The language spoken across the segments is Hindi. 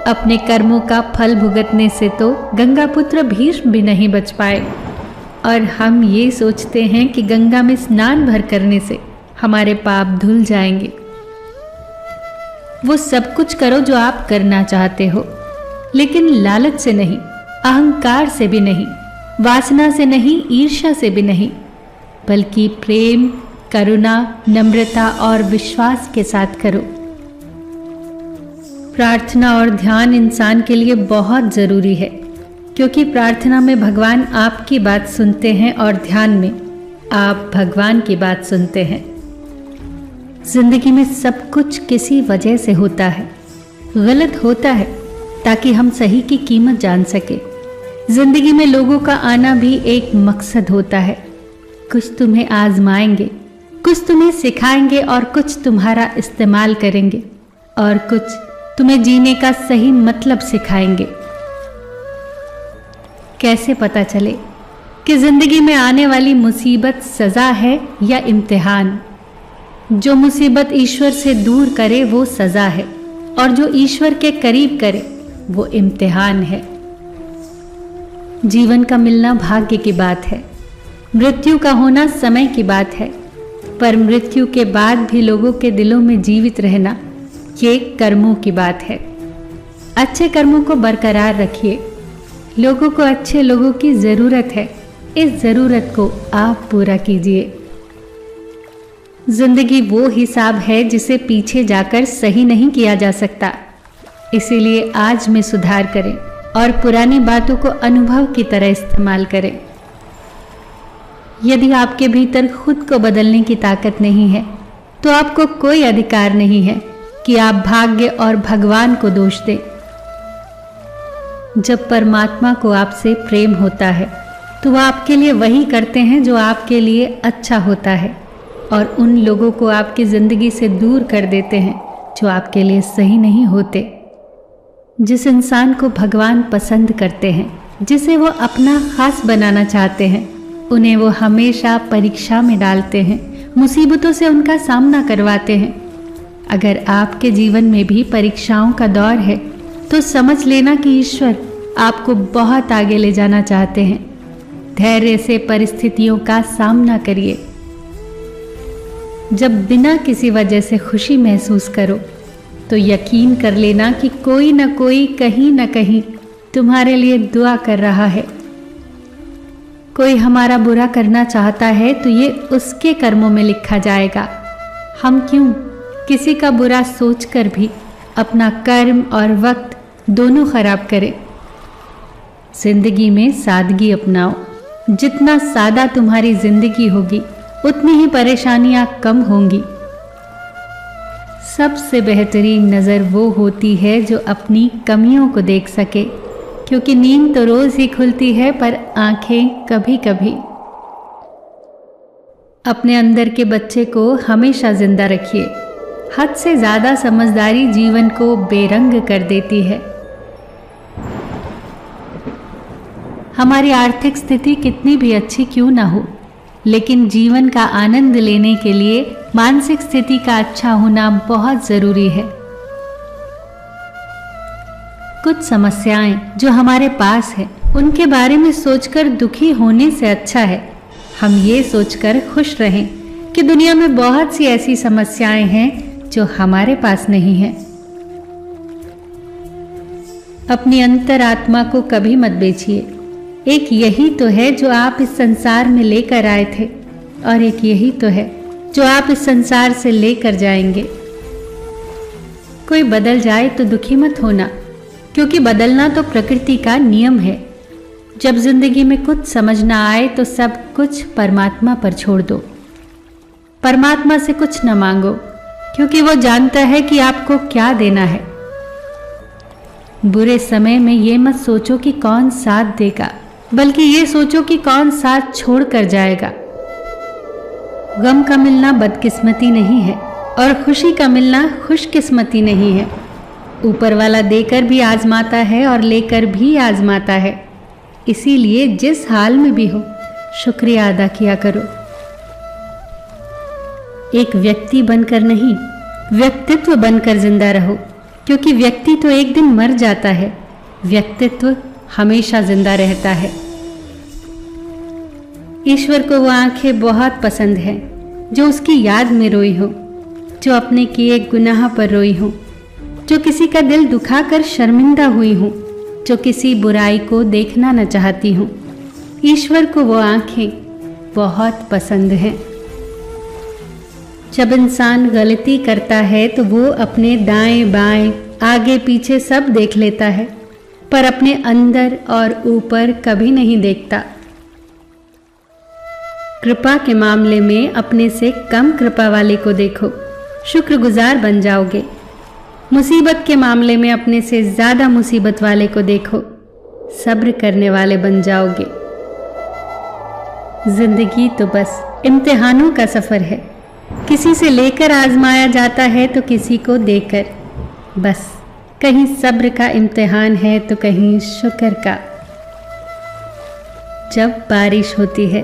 अपने कर्मों का फल भुगतने से तो गंगा पुत्र भीष्म भी नहीं बच पाए, और हम ये सोचते हैं कि गंगा में स्नान भर करने से हमारे पाप धुल जाएंगे। वो सब कुछ करो जो आप करना चाहते हो, लेकिन लालच से नहीं, अहंकार से भी नहीं, वासना से नहीं, ईर्ष्या से भी नहीं, बल्कि प्रेम, करुणा, नम्रता और विश्वास के साथ करो। प्रार्थना और ध्यान इंसान के लिए बहुत जरूरी है, क्योंकि प्रार्थना में भगवान आपकी बात सुनते हैं और ध्यान में आप भगवान की बात सुनते हैं। जिंदगी में सब कुछ किसी वजह से होता है, गलत होता है ताकि हम सही की कीमत जान सके। जिंदगी में लोगों का आना भी एक मकसद होता है। कुछ तुम्हें आजमाएंगे, कुछ तुम्हें सिखाएंगे और कुछ तुम्हारा इस्तेमाल करेंगे, और कुछ तुम्हें जीने का सही मतलब सिखाएंगे। कैसे पता चले कि जिंदगी में आने वाली मुसीबत सजा है या इम्तिहान? जो मुसीबत ईश्वर से दूर करे वो सजा है, और जो ईश्वर के करीब करे वो इम्तिहान है। जीवन का मिलना भाग्य की बात है, मृत्यु का होना समय की बात है, पर मृत्यु के बाद भी लोगों के दिलों में जीवित रहना ये कर्मों की बात है। अच्छे कर्मों को बरकरार रखिए। लोगों को अच्छे लोगों की जरूरत है, इस जरूरत को आप पूरा कीजिए। जिंदगी वो हिसाब है जिसे पीछे जाकर सही नहीं किया जा सकता, इसीलिए आज में सुधार करें और पुरानी बातों को अनुभव की तरह इस्तेमाल करें। यदि आपके भीतर खुद को बदलने की ताकत नहीं है, तो आपको कोई अधिकार नहीं है कि आप भाग्य और भगवान को दोष दें। जब परमात्मा को आपसे प्रेम होता है, तो वह आपके लिए वही करते हैं जो आपके लिए अच्छा होता है, और उन लोगों को आपकी जिंदगी से दूर कर देते हैं जो आपके लिए सही नहीं होते। जिस इंसान को भगवान पसंद करते हैं, जिसे वो अपना खास बनाना चाहते हैं, उन्हें वो हमेशा परीक्षा में डालते हैं, मुसीबतों से उनका सामना करवाते हैं। अगर आपके जीवन में भी परीक्षाओं का दौर है, तो समझ लेना कि ईश्वर आपको बहुत आगे ले जाना चाहते हैं। धैर्य से परिस्थितियों का सामना करिए। जब बिना किसी वजह से खुशी महसूस करो, तो यकीन कर लेना कि कोई न कोई कहीं न कहीं तुम्हारे लिए दुआ कर रहा है। कोई हमारा बुरा करना चाहता है तो ये उसके कर्मों में लिखा जाएगा। हम क्यों किसी का बुरा सोचकर भी अपना कर्म और वक्त दोनों खराब करें। जिंदगी में सादगी अपनाओ। जितना सादा तुम्हारी जिंदगी होगी, उतनी ही परेशानियां कम होंगी। सबसे बेहतरीन नज़र वो होती है जो अपनी कमियों को देख सके, क्योंकि नींद तो रोज ही खुलती है, पर आंखें कभी कभी। अपने अंदर के बच्चे को हमेशा जिंदा रखिए। हद से ज्यादा समझदारी जीवन को बेरंग कर देती है। हमारी आर्थिक स्थिति कितनी भी अच्छी क्यों ना हो, लेकिन जीवन का आनंद लेने के लिए मानसिक स्थिति का अच्छा होना बहुत जरूरी है। कुछ समस्याएं जो हमारे पास है, उनके बारे में सोचकर दुखी होने से अच्छा है हम ये सोचकर खुश रहें कि दुनिया में बहुत सी ऐसी समस्याएं हैं जो हमारे पास नहीं है। अपनी अंतरात्मा को कभी मत बेचिए। एक यही तो है जो आप इस संसार में लेकर आए थे, और एक यही तो है जो आप इस संसार से लेकर जाएंगे। कोई बदल जाए तो दुखी मत होना, क्योंकि बदलना तो प्रकृति का नियम है। जब जिंदगी में कुछ समझ ना आए तो सब कुछ परमात्मा पर छोड़ दो। परमात्मा से कुछ न मांगो, क्योंकि वो जानता है कि आपको क्या देना है। बुरे समय में ये मत सोचो कि कौन साथ देगा, बल्कि ये सोचो कि कौन साथ छोड़ कर जाएगा। गम का मिलना बदकिस्मती नहीं है, और खुशी का मिलना खुशकिस्मती नहीं है। ऊपर वाला देकर भी आजमाता है और लेकर भी आजमाता है। इसीलिए जिस हाल में भी हो, शुक्रिया अदा किया करो। एक व्यक्ति बनकर नहीं, व्यक्तित्व बनकर जिंदा रहो। क्योंकि व्यक्ति तो एक दिन मर जाता है, व्यक्तित्व हमेशा जिंदा रहता है। ईश्वर को वो आंखें बहुत पसंद हैं जो उसकी याद में रोई हो, जो अपने किए गुनाह पर रोई हो, जो किसी का दिल दुखाकर शर्मिंदा हुई हूँ, जो किसी बुराई को देखना न चाहती हूँ। ईश्वर को वो आंखें बहुत पसंद हैं। जब इंसान गलती करता है तो वो अपने दाएं बाएं आगे पीछे सब देख लेता है, पर अपने अंदर और ऊपर कभी नहीं देखता। कृपा के मामले में अपने से कम कृपा वाले को देखो, शुक्रगुजार बन जाओगे। मुसीबत के मामले में अपने से ज्यादा मुसीबत वाले को देखो, सब्र करने वाले बन जाओगे। जिंदगी तो बस इम्तिहानों का सफर है, किसी से लेकर आजमाया जाता है तो किसी को देकर। बस कहीं सब्र का इम्तिहान है तो कहीं शुक्र का। जब बारिश होती है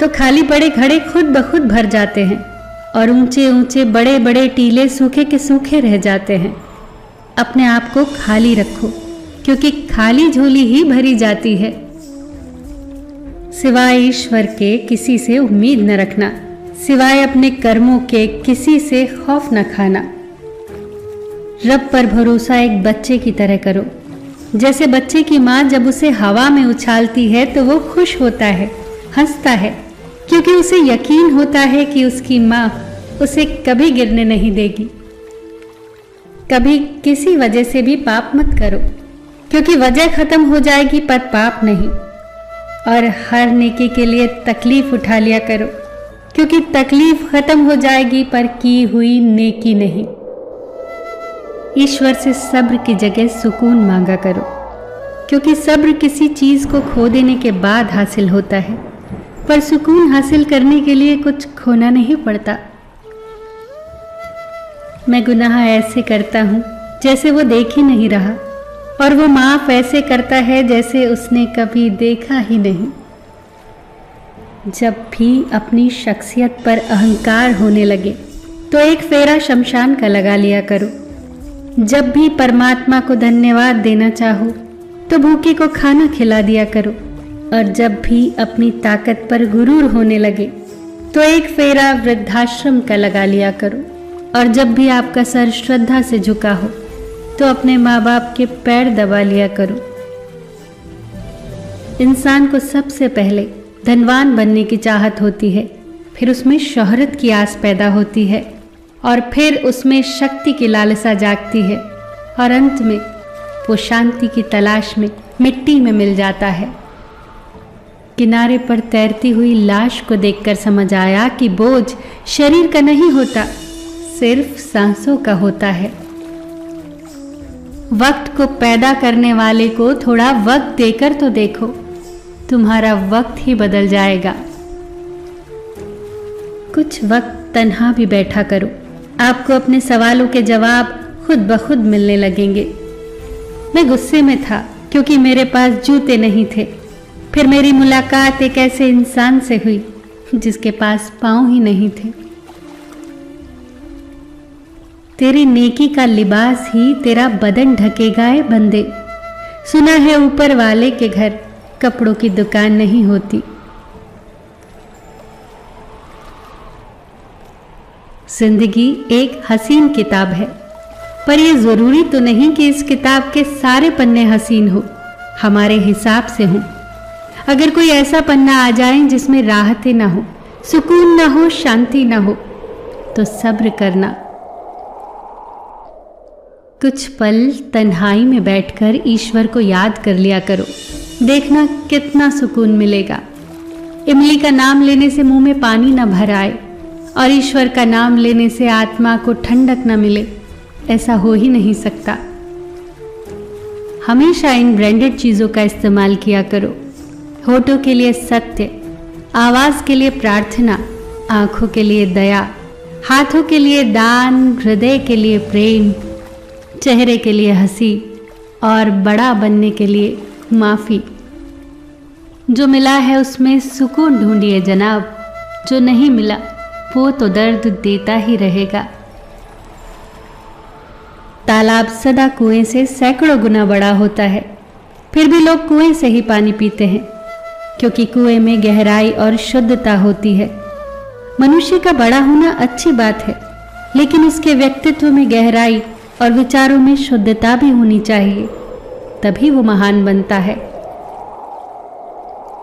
तो खाली पड़े घड़े खुद ब खुद भर जाते हैं और ऊंचे ऊंचे बड़े बड़े टीले सूखे के सूखे रह जाते हैं। अपने आप को खाली रखो, क्योंकि खाली झोली ही भरी जाती है। सिवाय ईश्वर के किसी से उम्मीद न रखना, सिवाय अपने कर्मों के किसी से खौफ न खाना। रब पर भरोसा एक बच्चे की तरह करो। जैसे बच्चे की माँ जब उसे हवा में उछालती है तो वो खुश होता है, हंसता है, क्योंकि उसे यकीन होता है कि उसकी माँ उसे कभी गिरने नहीं देगी। कभी किसी वजह से भी पाप मत करो, क्योंकि वजह खत्म हो जाएगी पर पाप नहीं। और हर नेकी के लिए तकलीफ उठा लिया करो, क्योंकि तकलीफ खत्म हो जाएगी पर की हुई नेकी नहीं। ईश्वर से सब्र की जगह सुकून मांगा करो, क्योंकि सब्र किसी चीज को खो देने के बाद हासिल होता है, पर सुकून हासिल करने के लिए कुछ खोना नहीं पड़ता। मैं गुनाह ऐसे करता हूँ जैसे वो देख ही नहीं रहा, और वो माफ ऐसे करता है जैसे उसने कभी देखा ही नहीं। जब भी अपनी शख्सियत पर अहंकार होने लगे तो एक फेरा शमशान का लगा लिया करो। जब भी परमात्मा को धन्यवाद देना चाहो तो भूखे को खाना खिला दिया करो, और जब भी अपनी ताकत पर गुरूर होने लगे तो एक फेरा वृद्धाश्रम का लगा लिया करो, और जब भी आपका सर श्रद्धा से झुका हो तो अपने माँ बाप के पैर दबा लिया करो। इंसान को सबसे पहले धनवान बनने की चाहत होती है, फिर उसमें शोहरत की आस पैदा होती है, और फिर उसमें शक्ति की लालसा जागती है, और अंत में वो शांति की तलाश में मिट्टी में मिल जाता है। किनारे पर तैरती हुई लाश को देखकर समझ आया कि बोझ शरीर का नहीं होता, सिर्फ सांसों का होता है। वक्त को पैदा करने वाले को थोड़ा वक्त देकर तो देखो, तुम्हारा वक्त ही बदल जाएगा। कुछ वक्त तन्हा भी बैठा करो, आपको अपने सवालों के जवाब खुद ब खुद मिलने लगेंगे। मैं गुस्से में था क्योंकि मेरे पास जूते नहीं थे। फिर मेरी मुलाकात एक ऐसे इंसान से हुई जिसके पास पाँव ही नहीं थे। तेरी नेकी का लिबास ही तेरा बदन ढकेगा है बंदे। सुना है ऊपर वाले के घर कपड़ों की दुकान नहीं होती। जिंदगी एक हसीन किताब है, पर यह जरूरी तो नहीं कि इस किताब के सारे पन्ने हसीन हो, हमारे हिसाब से हों। अगर कोई ऐसा पन्ना आ जाए जिसमें राहतें ना हो, सुकून ना हो, शांति ना हो, तो सब्र करना। कुछ पल तन्हाई में बैठकर ईश्वर को याद कर लिया करो, देखना कितना सुकून मिलेगा। इमली का नाम लेने से मुंह में पानी न भर आए, और ईश्वर का नाम लेने से आत्मा को ठंडक न मिले, ऐसा हो ही नहीं सकता। हमेशा इन ब्रांडेड चीज़ों का इस्तेमाल किया करो। होठों के लिए सत्य, आवाज़ के लिए प्रार्थना, आँखों के लिए दया, हाथों के लिए दान, हृदय के लिए प्रेम, चेहरे के लिए हंसी, और बड़ा बनने के लिए माफ़ी। जो मिला है उसमें सुकून ढूंढिए जनाब, जो नहीं मिला वो तो दर्द देता ही रहेगा। तालाब सदा कुएं से सैकड़ों गुना बड़ा होता है, फिर भी लोग कुएं से ही पानी पीते हैं, क्योंकि कुएं में गहराई और शुद्धता होती है। मनुष्य का बड़ा होना अच्छी बात है, लेकिन उसके व्यक्तित्व में गहराई और विचारों में शुद्धता भी होनी चाहिए, तभी वो महान बनता है।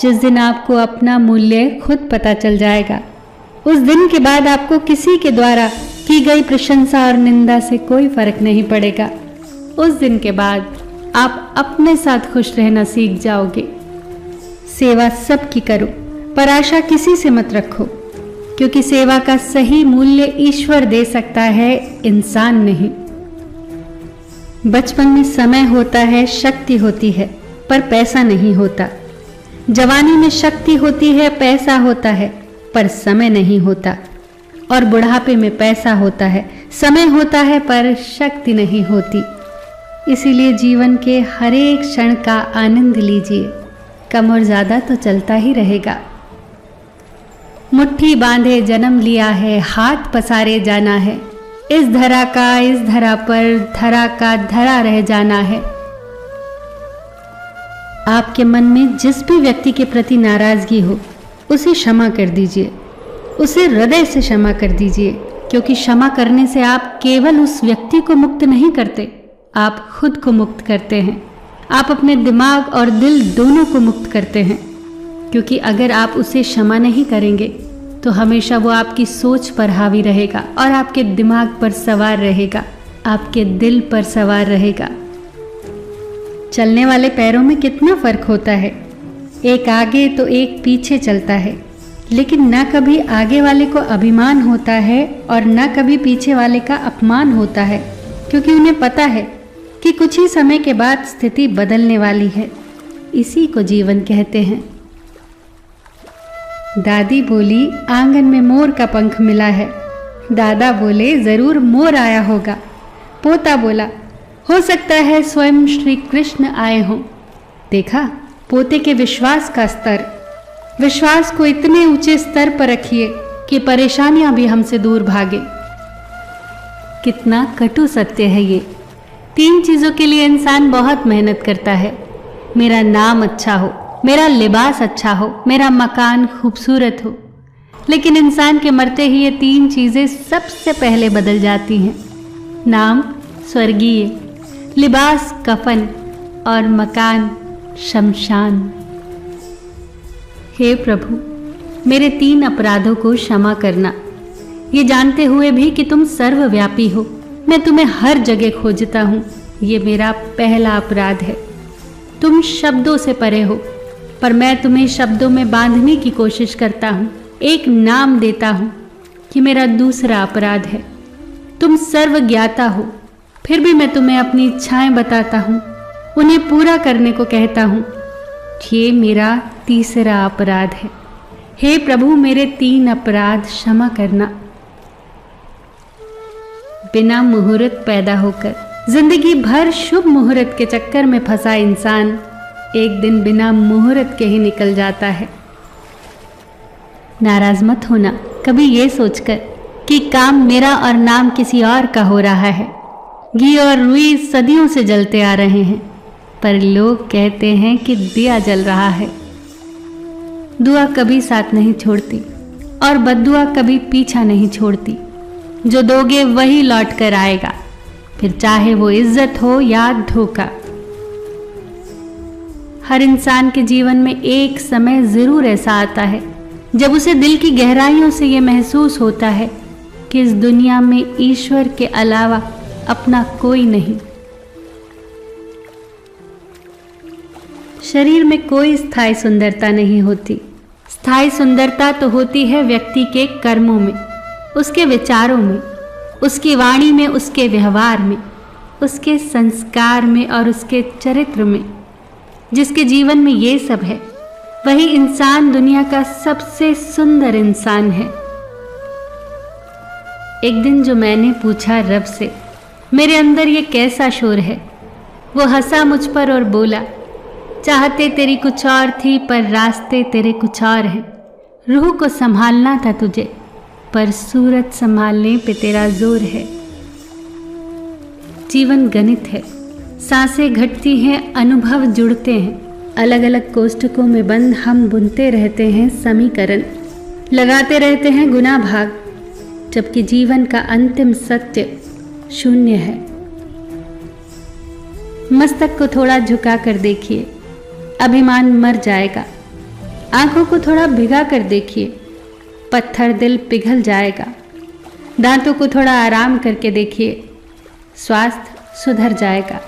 जिस दिन आपको अपना मूल्य खुद पता चल जाएगा, उस दिन के बाद आपको किसी के द्वारा की गई प्रशंसा और निंदा से कोई फर्क नहीं पड़ेगा। उस दिन के बाद आप अपने साथ खुश रहना सीख जाओगे। सेवा सबकी करो, पर आशा किसी से मत रखो, क्योंकि सेवा का सही मूल्य ईश्वर दे सकता है, इंसान नहीं। बचपन में समय होता है, शक्ति होती है, पर पैसा नहीं होता। जवानी में शक्ति होती है, पैसा होता है, पर समय नहीं होता। और बुढ़ापे में पैसा होता है, समय होता है, पर शक्ति नहीं होती। इसीलिए जीवन के हर एक क्षण का आनंद लीजिए, कम और ज्यादा तो चलता ही रहेगा। मुट्ठी बांधे जन्म लिया है, हाथ पसारे जाना है, इस धरा का इस धरा पर धरा का धरा रह जाना है। आपके मन में जिस भी व्यक्ति के प्रति नाराजगी हो, उसे क्षमा कर दीजिए, उसे हृदय से क्षमा कर दीजिए, क्योंकि क्षमा करने से आप केवल उस व्यक्ति को मुक्त नहीं करते, आप खुद को मुक्त करते हैं। आप अपने दिमाग और दिल दोनों को मुक्त करते हैं, क्योंकि अगर आप उसे क्षमा नहीं करेंगे तो हमेशा वो आपकी सोच पर हावी रहेगा और आपके दिमाग पर सवार रहेगा, आपके दिल पर सवार रहेगा। चलने वाले पैरों में कितना फर्क होता है, एक आगे तो एक पीछे चलता है, लेकिन न कभी आगे वाले को अभिमान होता है और न कभी पीछे वाले का अपमान होता है, क्योंकि उन्हें पता है कि कुछ ही समय के बाद स्थिति बदलने वाली है। इसी को जीवन कहते हैं। दादी बोली, आंगन में मोर का पंख मिला है। दादा बोले, जरूर मोर आया होगा। पोता बोला, हो सकता है स्वयं श्री कृष्ण आए हों। देखा पोते के विश्वास का स्तर। विश्वास को इतने ऊंचे स्तर पर रखिए कि परेशानियां भी हमसे दूर भागे। कितना कटु सत्य है ये। 3 चीजों के लिए इंसान बहुत मेहनत करता है। मेरा नाम अच्छा हो, मेरा लिबास अच्छा हो, मेरा मकान खूबसूरत हो। लेकिन इंसान के मरते ही ये 3 चीजें सबसे पहले बदल जाती हैं। नाम स्वर्गीय, लिबास कफन और मकान शमशान। हे प्रभु, मेरे 3 अपराधों को क्षमा करना। ये जानते हुए भी कि तुम सर्वव्यापी हो, मैं तुम्हें हर जगह खोजता हूँ, ये मेरा पहला अपराध है। तुम शब्दों से परे हो, पर मैं तुम्हें शब्दों में बांधने की कोशिश करता हूँ, एक नाम देता हूँ कि मेरा दूसरा अपराध है। तुम सर्वज्ञाता हो, फिर भी मैं तुम्हें अपनी इच्छाएं बताता हूँ, उन्हें पूरा करने को कहता हूँ, ये मेरा तीसरा अपराध है। हे प्रभु, मेरे 3 अपराध क्षमा करना। बिना मुहूर्त पैदा होकर जिंदगी भर शुभ मुहूर्त के चक्कर में फंसा इंसान एक दिन बिना मुहूर्त के ही निकल जाता है। नाराज मत होना कभी ये सोचकर कि काम मेरा और नाम किसी और का हो रहा है। घी और रुई सदियों से जलते आ रहे हैं, पर लोग कहते हैं कि दिया जल रहा है। दुआ कभी साथ नहीं छोड़ती और बद्दुआ कभी पीछा नहीं छोड़ती। जो दोगे वही लौट कर आएगा, फिर चाहे वो इज्जत हो या धोखा। हर इंसान के जीवन में एक समय जरूर ऐसा आता है जब उसे दिल की गहराइयों से ये महसूस होता है कि इस दुनिया में ईश्वर के अलावा अपना कोई नहीं। शरीर में कोई स्थायी सुंदरता नहीं होती। स्थायी सुंदरता तो होती है व्यक्ति के कर्मों में, उसके विचारों में, उसकी वाणी में, उसके व्यवहार में, उसके संस्कार में और उसके चरित्र में। जिसके जीवन में ये सब है वही इंसान दुनिया का सबसे सुंदर इंसान है। एक दिन जो मैंने पूछा रब से, मेरे अंदर ये कैसा शोर है, वो हंसा मुझ पर और बोला, चाहते तेरी कुछ और थी पर रास्ते तेरे कुछ और हैं। रूह को संभालना था तुझे पर सूरत संभालने पे तेरा जोर है। जीवन गणित है। सांसें घटती हैं, अनुभव जुड़ते हैं। अलग अलग कोष्ठकों में बंद हम बुनते रहते हैं समीकरण, लगाते रहते हैं गुना भाग, जबकि जीवन का अंतिम सत्य शून्य है। मस्तक को थोड़ा झुका कर देखिए, अभिमान मर जाएगा। आंखों को थोड़ा भिगा कर देखिए, पत्थर दिल पिघल जाएगा। दांतों को थोड़ा आराम करके देखिए, स्वास्थ्य सुधर जाएगा।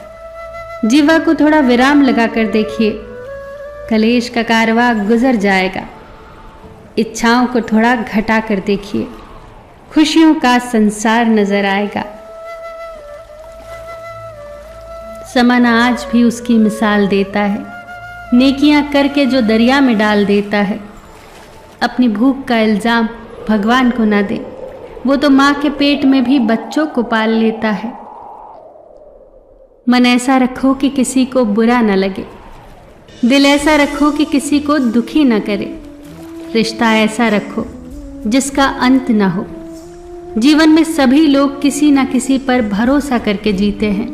जीवा को थोड़ा विराम लगाकर देखिए, कलेश का कारवां गुजर जाएगा। इच्छाओं को थोड़ा घटा कर देखिए, खुशियों का संसार नजर आएगा। समन आज भी उसकी मिसाल देता है, नेकियां करके जो दरिया में डाल देता है। अपनी भूख का इल्जाम भगवान को ना दे, वो तो माँ के पेट में भी बच्चों को पाल लेता है। मन ऐसा रखो कि किसी को बुरा न लगे, दिल ऐसा रखो कि किसी को दुखी न करे, रिश्ता ऐसा रखो जिसका अंत न हो। जीवन में सभी लोग किसी न किसी पर भरोसा करके जीते हैं।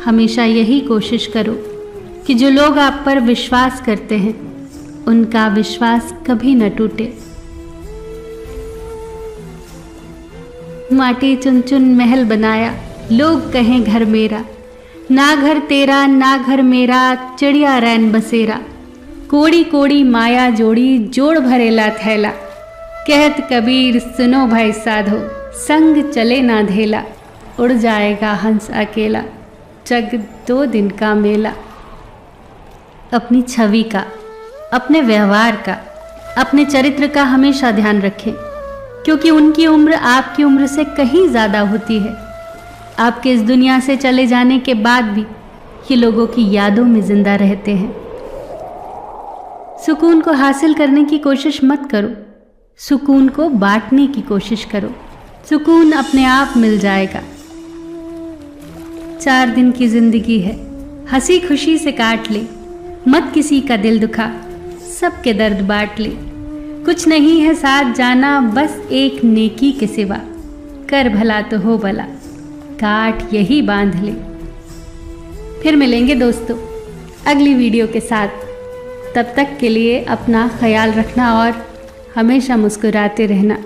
हमेशा यही कोशिश करो कि जो लोग आप पर विश्वास करते हैं उनका विश्वास कभी न टूटे। माटी चुन चुन महल बनाया, लोग कहें घर मेरा, ना घर तेरा ना घर मेरा, चिड़िया रैन बसेरा। कोड़ी कोड़ी माया जोड़ी, जोड़ भरेला थैला। कहत कबीर सुनो भाई साधो, संग चले ना धेला। उड़ जाएगा हंस अकेला, जग 2 दिन का मेला। अपनी छवि का, अपने व्यवहार का, अपने चरित्र का हमेशा ध्यान रखें, क्योंकि उनकी उम्र आपकी उम्र से कहीं ज़्यादा होती है। आपके इस दुनिया से चले जाने के बाद भी ये लोगों की यादों में जिंदा रहते हैं। सुकून को हासिल करने की कोशिश मत करो, सुकून को बांटने की कोशिश करो। सुकून अपने आप मिल जाएगा। 4 दिन की जिंदगी है, हंसी खुशी से काट ले। मत किसी का दिल दुखा, सबके दर्द बांट ले। कुछ नहीं है साथ जाना, बस एक नेकी के सिवा। कर भला तो हो भला, गांठ यही बांध ले। फिर मिलेंगे दोस्तों अगली वीडियो के साथ। तब तक के लिए अपना ख्याल रखना और हमेशा मुस्कुराते रहना।